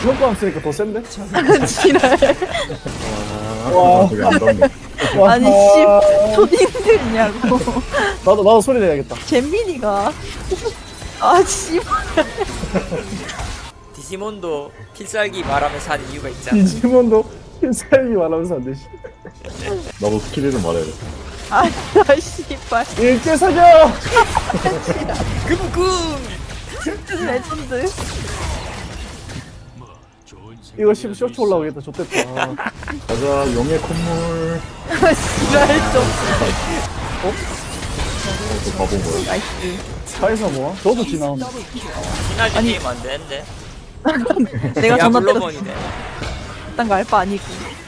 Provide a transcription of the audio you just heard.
효과음 쓰니까 더 센데? 지랄. 와. 저기 안 닿네. 와. 아니 씨 초딩들이냐고. 나도 소리 내야겠다. 잼민이가. 아 씨. 디지몬도 필살기 말하면서 하는 이유가 있잖아. 디지몬도 필살기 말하면서 안 되지. 나도 스킬 이름 말해야겠다. 아 씨발. 일제 사격! 금궁! 레전드. 이거 쇼츠 올라오겠다. 좋댔다. 가자, 용의 콧물. 아 씨발 좀. 또 가본 거야. 나이스. 사에서 뭐야? 저도 지나온다. 시나지 게임 안 되는데. 내가 전화 때렸어. 블로번이네. 딴거 알바 아니고.